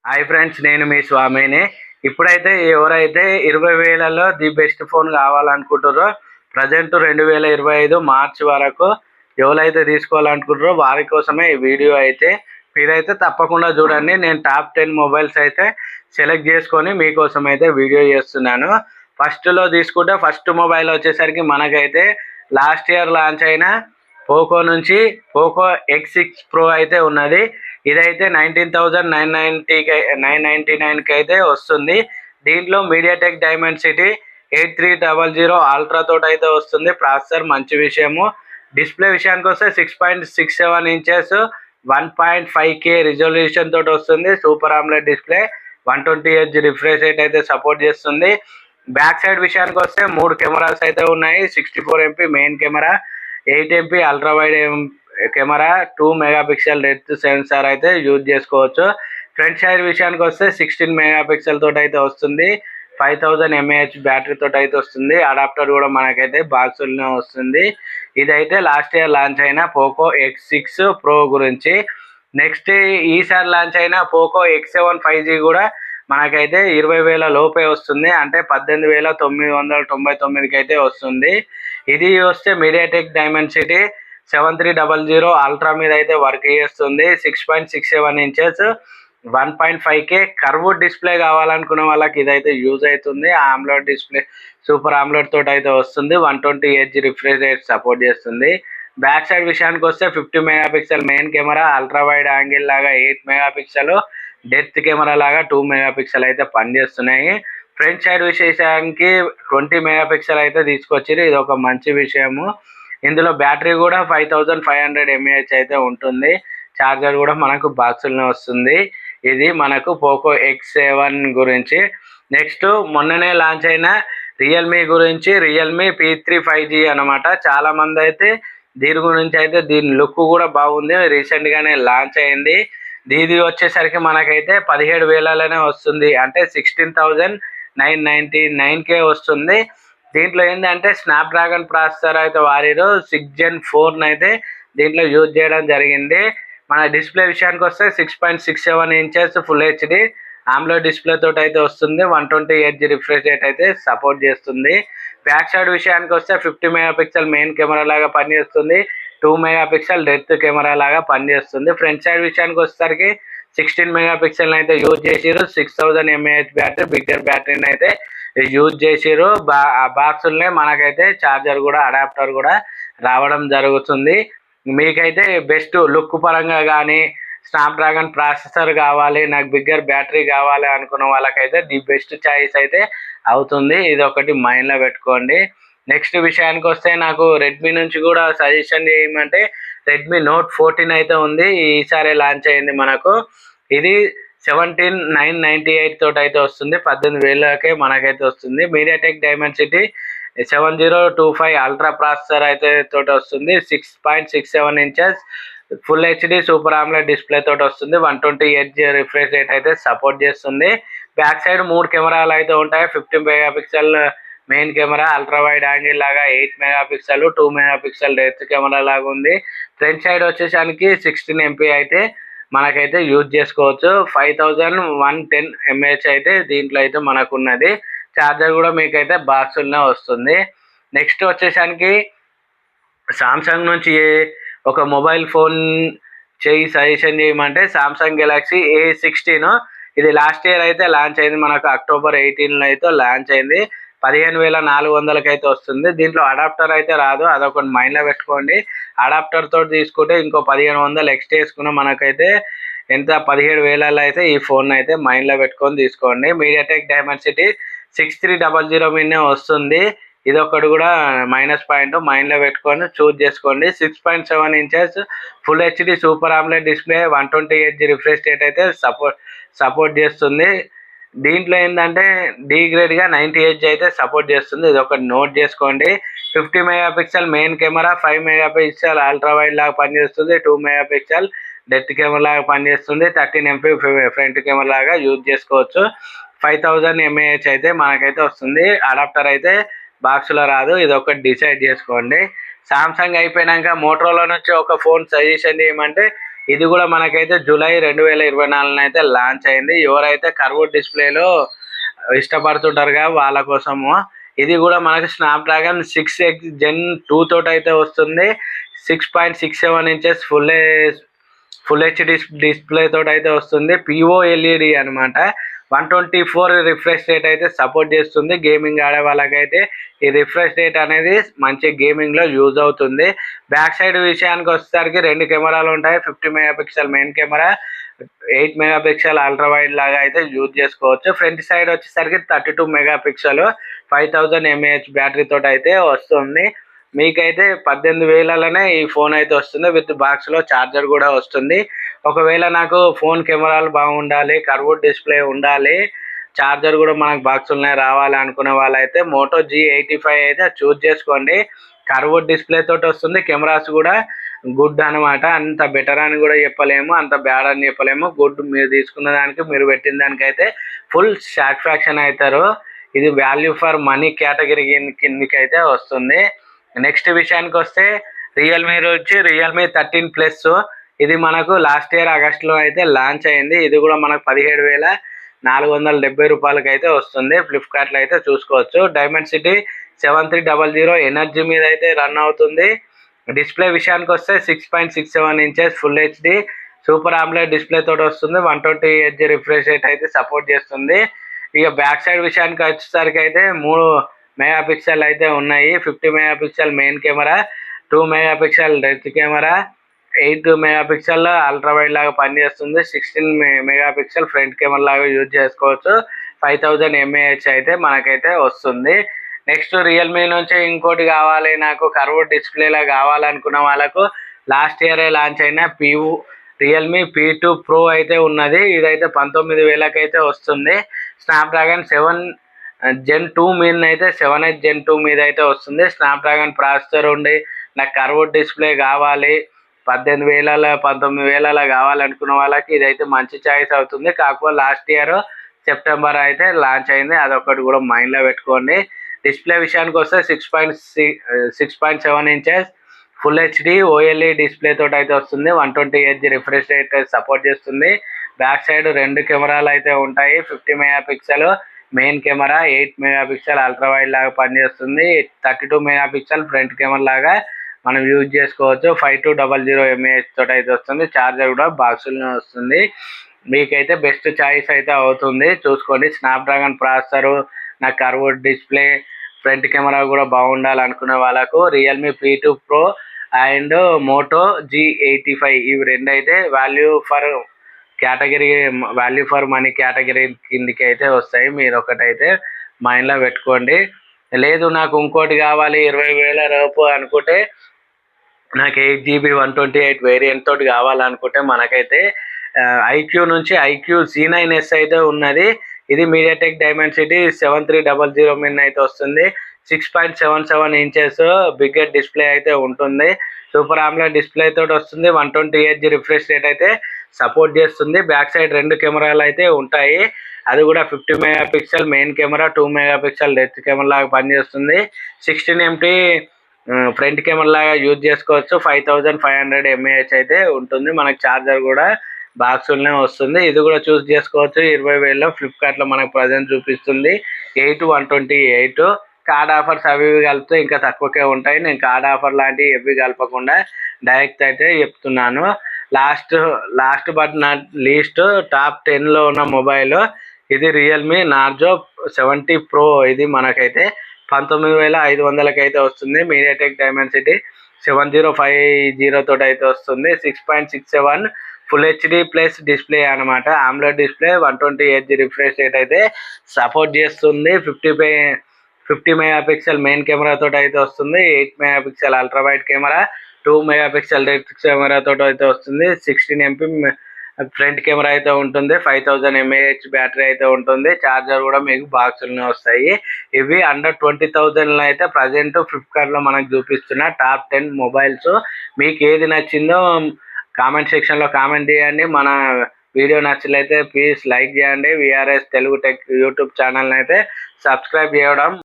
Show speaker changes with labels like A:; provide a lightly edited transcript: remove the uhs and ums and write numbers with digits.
A: Hi friends, నేను మీ స్వామిని. ఇప్పుడైతే ఎవరైతే 20,000లో ది బెస్ట్ ఫోన్ కావాలనుకుంటారో ప్రజెంట్ 2025 మార్చి వరకు ఎవరైతే తీసుకోవాలనుకుంటారో వారి కోసమే ఈ వీడియో అయితే. మీరైతే తప్పకుండా చూడండి. నేను టాప్ 10 మొబైల్స్ అయితే సెలెక్ట్ చేసుకొని మీకోసం అయితే వీడియో చేస్తున్నాను. ఫస్ట్లో తీసుకుంటే ఫస్ట్ మొబైల్ వచ్చేసరికి మనకైతే లాస్ట్ ఇయర్ లాంచ్ అయిన పోకో నుంచి పోకో X6 Pro అయితే ఉన్నది. ఇదైతే 19,999కి అయితే వస్తుంది. దీంట్లో మీడియాటెక్ డైమెన్సిటీ 8300 అల్ట్రా తోటి అయితే వస్తుంది. ప్రాసెసర్ మంచి విషయము. డిస్ప్లే విషయానికి వస్తే 6.67 ఇంచెస్ 1.5K రిజల్యూషన్ తోటి వస్తుంది. Super omelette display 120Hz refresh rate అయితే సపోర్ట్ చేస్తుంది. బ్యాక్ సైడ్ విషయానికి వస్తే 3 కెమెరాస్ అయితే ఉన్నాయి. 64 MP main camera, 8 MP ultra wide camera, 2 megapixel depth censor అయితే యూజ్ చేసుకోవచ్చు. ఫ్రంట్ సైడ్ విషయానికి వస్తే 16 మెగాపిక్సెల్ తోటి అయితే వస్తుంది. 5000 mAh బ్యాటరీ తోటి అయితే వస్తుంది. అడాప్టర్ కూడా మనకైతే బాక్సులోనే వస్తుంది. ఇదైతే లాస్ట్ ఇయర్ లాంచ్ అయిన పోకో X6 Pro గురించి. నెక్స్ట్ ఈసారి లాంచ్ అయిన పోకో X7 5G కూడా మనకైతే 20,000 లోపే వస్తుంది. అంటే 18,999కి అయితే వస్తుంది. ఇది వస్తే మీడియాటెక్ డైమెన్సిటీ 7300 అల్ట్రా మీద అయితే వర్క్ చేస్తుంది. 6.67 ఇంచెస్ 1.5K కర్వ్ డిస్ప్లే కావాలనుకున్న వాళ్ళకి ఇదైతే యూజ్ అవుతుంది. ఆమ్లోడ్ డిస్ప్లే సూపర్ ఆమ్లోడ్ తోటి అయితే వస్తుంది. 120Hz రిఫ్రెష్ రేట్ సపోర్ట్ చేస్తుంది. బ్యాక్ సైడ్ విషయానికి వస్తే 50 megapixel main camera, ultra wide angle లాగా 8 మెగాపిక్సెల్, డెప్త్ కెమెరా లాగా 2 మెగాపిక్సెల్ అయితే పనిచేస్తున్నాయి. ఫ్రంట్ సైడ్ విషయానికి 20 మెగాపిక్సెల్ అయితే తీసుకొచ్చారు. ఇది ఒక మంచి విషయము. ఇందులో బ్యాటరీ కూడా 5500 mAh అయితే ఉంటుంది. ఛార్జర్ కూడా మనకు బాక్సులోనే వస్తుంది. ఇది మనకు పోకో X7 గురించి. నెక్స్ట్ మొన్ననే లాంచ్ అయిన రియల్మీ గురించి, రియల్మీ P3 5G అనమాట. చాలా మంది అయితే దీని గురించి అయితే దీని లుక్ కూడా బాగుంది, రీసెంట్గానే లాంచ్ అయింది. ఇది వచ్చేసరికి మనకైతే 17,000లోనే వస్తుంది. అంటే 16,999కే వస్తుంది. దీంట్లో ఏంటంటే స్నాప్డ్రాగన్ ప్రాసెసర్ అయితే వారిరు 6 Gen 4 అయితే దీంట్లో యూజ్ చేయడం జరిగింది. మన డిస్ప్లే విషయానికి వస్తే 6.67 ఇంచెస్ ఫుల్ హెచ్డి ఆమ్లోడ్ డిస్ప్లే తోటి అయితే వస్తుంది. 120Hz రిఫ్రెష్ రేట్ అయితే సపోర్ట్ చేస్తుంది. బ్యాక్ సైడ్ విషయానికి వస్తే 50 మెగాపిక్సెల్ మెయిన్ కెమెరా లాగా పనిచేస్తుంది. 2 మెగాపిక్సెల్ డెప్త్ కెమెరా లాగా పనిచేస్తుంది. ఫ్రంట్ సైడ్ విషయానికి వచ్చేసరికి 16 మెగాపిక్సెల్ అయితే యూజ్ చేసిరు. 6000 mAh బ్యాటరీ, బిగ్గర్ బ్యాటరీని అయితే యూజ్ చేసిరు. బాక్సులనే మనకైతే ఛార్జర్ కూడా అడాప్టర్ కూడా రావడం జరుగుతుంది. మీకైతే బెస్ట్ లుక్ పరంగా కానీ స్నాప్డ్రాగన్ ప్రాసెసర్ కావాలి, నాకు బిగ్గర్ బ్యాటరీ కావాలి అనుకున్న వాళ్ళకైతే ది బెస్ట్ చాయిస్ అయితే అవుతుంది. ఇది ఒకటి మైండ్లో పెట్టుకోండి. నెక్స్ట్ విషయానికి వస్తే నాకు రెడ్మీ నుంచి కూడా సజెషన్ చేయమంటే రెడ్మీ నోట్ 14 అయితే ఉంది. ఈసారి లాంచ్ అయింది మనకు. ఇది 17,998 తోటి అయితే వస్తుంది. 18,000కే మనకైతే వస్తుంది. మీడియాటెక్ డైమెన్సిటీ 7025 అల్ట్రా ప్రాసెసర్ అయితే తోటి వస్తుంది. 6.67 inches full HD super omelette display తోటి వస్తుంది. 120Hz రిఫ్రెష్ రేట్ అయితే సపోర్ట్ చేస్తుంది. బ్యాక్ సైడ్ 3 కెమెరాలు అయితే ఉంటాయి. 50 megapixel main camera, ultra wide angle లాగా 8 మెగాపిక్సెల్, 2 మెగాపిక్సెల్ డెప్త్ కెమెరా లాగా ఉంది. ఫ్రంట్ సైడ్ వచ్చేసరికి 16 MP అయితే మనకైతే యూజ్ చేసుకోవచ్చు. 5110 mAh అయితే దీంట్లో అయితే మనకు ఉన్నది. ఛార్జర్ కూడా మీకైతే బాక్సులోనే వస్తుంది. నెక్స్ట్ వచ్చేసరికి సామ్సంగ్ నుంచి ఒక మొబైల్ ఫోన్ సజెషన్ చేయమంటే సామ్సంగ్ గెలాక్సీ A16. ఇది లాస్ట్ ఇయర్ అయితే లాంచ్ అయింది. మనకు అక్టోబర్ 18లో అయితే లాంచ్ అయింది. 15,400కి అయితే వస్తుంది. దీంట్లో అడాప్టర్ అయితే రాదు, అదొకటి మైండ్లో పెట్టుకోండి. అడాప్టర్ తోటి తీసుకుంటే ఇంకో 1500 ఎక్స్ట్రా వేసుకున్న మనకైతే ఎంత 17,000 అయితే ఈ ఫోన్ అయితే మైండ్లో పెట్టుకొని తీసుకోండి. మీడియాటెక్ డైమెన్సిటీ 6300 మీదనే వస్తుంది. ఇది ఒకటి కూడా మైనస్ పాయింట్, మైండ్లో పెట్టుకొని చూజ్ చేసుకోండి. 6.7 inches full HD super omelette display, 120Hz refresh rate అయితే సపోర్ట్ చేస్తుంది. దీంట్లో ఏంటంటే డి గ్రేడ్గా 90Hz అయితే సపోర్ట్ చేస్తుంది. ఇది ఒకటి నోట్ చేసుకోండి. 50 megapixel main camera, 5 megapixel ultra wide లాగా పనిచేస్తుంది. 2 మెగాపిక్సెల్ డెప్త్ కెమెరా లాగా పనిచేస్తుంది. 13 MP ఫ్రంట్ కెమెరా లాగా యూజ్ చేసుకోవచ్చు. 5000 mAh అయితే మనకైతే వస్తుంది. అడాప్టర్ అయితే బాక్స్లో రాదు, ఇది ఒకటి డిసైడ్ చేసుకోండి. సామ్సంగ్ అయిపోయినాక మోటరోలా నుంచి ఒక ఫోన్ సజెషన్ చేయమంటే ఇది కూడా మనకైతే జూలై 2024 అయితే లాంచ్ అయింది. ఎవరైతే కర్వ్డ్ డిస్ప్లేలో ఇష్టపడుతుంటారుగా వాళ్ళ కోసము. ఇది కూడా మనకి స్నాప్డ్రాగన్ 6X Gen 2 తోటి అయితే వస్తుంది. 6.67 ఇంచెస్ ఫుల్ హెచ్డి డిస్ప్లే తోటి అయితే వస్తుంది. POLED అనమాట. 124 రిఫ్రెష్ రేట్ అయితే సపోర్ట్ చేస్తుంది. గేమింగ్ ఆడే వాళ్ళకైతే ఈ రిఫ్రెష్ రేట్ అనేది మంచి గేమింగ్ లో యూజ్ అవుతుంది. బ్యాక్ సైడ్ విషయానికి వచ్చేసరికి 2 కెమెరాలు ఉంటాయి. 50 megapixel main camera, 8 megapixel ultra wide లాగా అయితే యూజ్ చేసుకోవచ్చు. ఫ్రంట్ సైడ్ వచ్చేసరికి 32 మెగాపిక్సెల్ 5000 mAh బ్యాటరీ తోటి అయితే వస్తుంది. మీకైతే 18,000లోనే ఈ ఫోన్ అయితే వస్తుంది. విత్ బాక్స్ లో చార్జర్ కూడా వస్తుంది. ఒకవేళ నాకు ఫోన్ కెమెరాలు బాగుండాలి, కర్వ్డ్ డిస్ప్లే ఉండాలి, చార్జర్ కూడా మనకు బాక్సులనే రావాలి అనుకునే వాళ్ళైతే మోటో G85 అయితే చూజ్ చేసుకోండి. కర్వ్డ్ డిస్ప్లే తోటి వస్తుంది. కెమెరాస్ కూడా గుడ్ అనమాట. అంత బెటర్ అని కూడా చెప్పలేము, అంత బ్యాడ్ అని చెప్పలేము. గుడ్. మీరు తీసుకున్న దానికి, మీరు పెట్టిన దానికైతే ఫుల్ సాటిస్ఫాక్షన్ అవుతారు. ఇది వాల్యూ ఫర్ మనీ కేటగిరీ కిందకి అయితే వస్తుంది. నెక్స్ట్ విషయానికి వస్తే రియల్మీ 13 ప్లస్. ఇది మనకు లాస్ట్ ఇయర్ ఆగస్టులో అయితే లాంచ్ అయింది. ఇది కూడా మనకు 17,470 రూపాయలకి అయితే వస్తుంది. ఫ్లిప్కార్ట్లో అయితే చూసుకోవచ్చు. డైమెన్సిటీ 7300 ఎనర్జీ మీద అయితే రన్ అవుతుంది. డిస్ప్లే విషయానికి వస్తే 6.67 inches full HD super AMOLED display తోటి వస్తుంది. 120Hz రిఫ్రెష్ రేట్ అయితే సపోర్ట్ చేస్తుంది. ఇక బ్యాక్ సైడ్ విషయానికి వచ్చేసరికి అయితే 3 మెగాపిక్సెల్ అయితే ఉన్నాయి. 50 megapixel main camera, 2 megapixel depth camera, 8 megapixel ultra wide లాగా పనిచేస్తుంది. 16 మెగాపిక్సెల్ ఫ్రంట్ కెమెరా లాగా యూజ్ చేసుకోవచ్చు. 5000 mAh అయితే మనకైతే వస్తుంది. నెక్స్ట్ రియల్మీ నుంచి ఇంకోటి కావాలి నాకు, కర్వ్డ్ డిస్ప్లేలా కావాలనుకున్న వాళ్ళకు లాస్ట్ ఇయరే లాంచ్ అయిన రియల్మీ P2 Pro అయితే ఉన్నది. ఇదైతే 19,000కి అయితే వస్తుంది. స్నాప్డ్రాగన్ 7 Gen 2 మీద అయితే 7H Gen 2 మీద అయితే వస్తుంది. స్నాప్డ్రాగన్ ప్రాసెసర్ ఉండి నాకు కర్వ్డ్ డిస్ప్లే కావాలి, 18,000 19,000 కావాలనుకున్న వాళ్ళకి ఇదైతే మంచి చాయిస్ అవుతుంది. కాకపోతే లాస్ట్ ఇయర్ సెప్టెంబర్ అయితే లాంచ్ అయింది. అదొకటి కూడా మైండ్లో పెట్టుకోండి. డిస్ప్లే విషయానికి వస్తే 6.7 inches full HD OLED display తోటి అయితే వస్తుంది. 120Hz రిఫ్రెష్ రేట్ సపోర్ట్ చేస్తుంది. బ్యాక్ సైడ్ 2 కెమెరాలు అయితే ఉంటాయి. 50 megapixel main camera, 8 megapixel ultra wide లాగా పనిచేస్తుంది. 32 మెగాపిక్సెల్ ఫ్రంట్ కెమెరా లాగా మనం యూజ్ చేసుకోవచ్చు. 5200 mAh తోటి అయితే వస్తుంది. చార్జర్ కూడా బాక్సులోనే వస్తుంది. మీకైతే బెస్ట్ చాయిస్ అయితే అవుతుంది. చూసుకోండి. స్నాప్డ్రాగన్ ప్రాసెసర్, నాకు కర్వ్డ్ డిస్ప్లే, ఫ్రంట్ కెమెరా కూడా బాగుండాలి అనుకునే వాళ్ళకు Realme P2 Pro and Moto G85 ఇవి రెండు అయితే వాల్యూ ఫర్ మనీ కేటగిరీ కిందికి అయితే వస్తాయి. మీరు ఒకటైతే మైండ్లో పెట్టుకోండి. లేదు నాకు ఇంకోటి కావాలి 20,000 రూపు అనుకుంటే, నాకు 8GB 128 వేరియంట్ తోటి కావాలనుకుంటే మనకైతే IQ నుంచి IQ Z9S అయితే ఉన్నది. ఇది మీడియాటెక్ డైమెన్సిటీ 7300 మీద అయితే వస్తుంది. 6.77 ఇంచెస్ బిగ్గెస్ట్ డిస్ప్లే అయితే ఉంటుంది. సూపర్ ఆమ్లెడ్ డిస్ప్లే తోటి వస్తుంది. 120Hz రిఫ్రెష్ రేట్ అయితే సపోర్ట్ చేస్తుంది. బ్యాక్ సైడ్ 2 కెమెరాలు అయితే ఉంటాయి. అది కూడా 50 megapixel main camera, 2 megapixel depth camera లాగా పనిచేస్తుంది. 16MP ఫ్రంట్ కెమెరా లాగా యూజ్ చేసుకోవచ్చు. 5500 mAh అయితే ఉంటుంది. మనకి చార్జర్ కూడా బాక్సులనే వస్తుంది. ఇది కూడా చూస్ చేసుకోవచ్చు. 20,000లో ఫ్లిప్కార్ట్లో మనకు ప్రజెంట్ చూపిస్తుంది 8,128. కార్డ్ ఆఫర్స్ అవి ఇవి కలిపితే ఇంకా తక్కువకే ఉంటాయి. నేను కార్డ్ ఆఫర్ లాంటివి ఎవి కలపకుండా డైరెక్ట్ అయితే చెప్తున్నాను. Last but not least top 10లో ఉన్న మొబైల్ ఇది రియల్మీ నార్జో 70 Pro. ఇది మనకైతే 19,500కి అయితే వస్తుంది. మీడియాటెక్ డైమెన్సిటీ 7050 తోటి అయితే వస్తుంది. 6.67 ఫుల్ హెచ్డి ప్లస్ డిస్ప్లే అనమాట. AMOLED display, 120Hz refresh rate అయితే సపోర్ట్ చేస్తుంది. 50 మెగాపిక్సెల్ మెయిన్ కెమెరా తోటి అయితే వస్తుంది. 8 megapixel ultra wide camera, 2 megapixel depth camera తోటి అయితే వస్తుంది. 16MP ఫ్రంట్ కెమెరా అయితే ఉంటుంది. 5000 mAh బ్యాటరీ అయితే ఉంటుంది. చార్జర్ కూడా మీకు బాక్సులనే వస్తాయి. ఇవి అండర్ 20,000లో అయితే ప్రజెంట్ ఫ్లిప్కార్ట్లో మనకు చూపిస్తున్న టాప్ 10 మొబైల్స్. మీకు ఏది నచ్చిందో కామెంట్ సెక్షన్లో కామెంట్ చేయండి. మన వీడియో నచ్చినట్లయితే ప్లీజ్ లైక్ చేయండి. VRS తెలుగు టెక్ యూట్యూబ్ ఛానల్ని అయితే సబ్స్క్రైబ్ చేయడం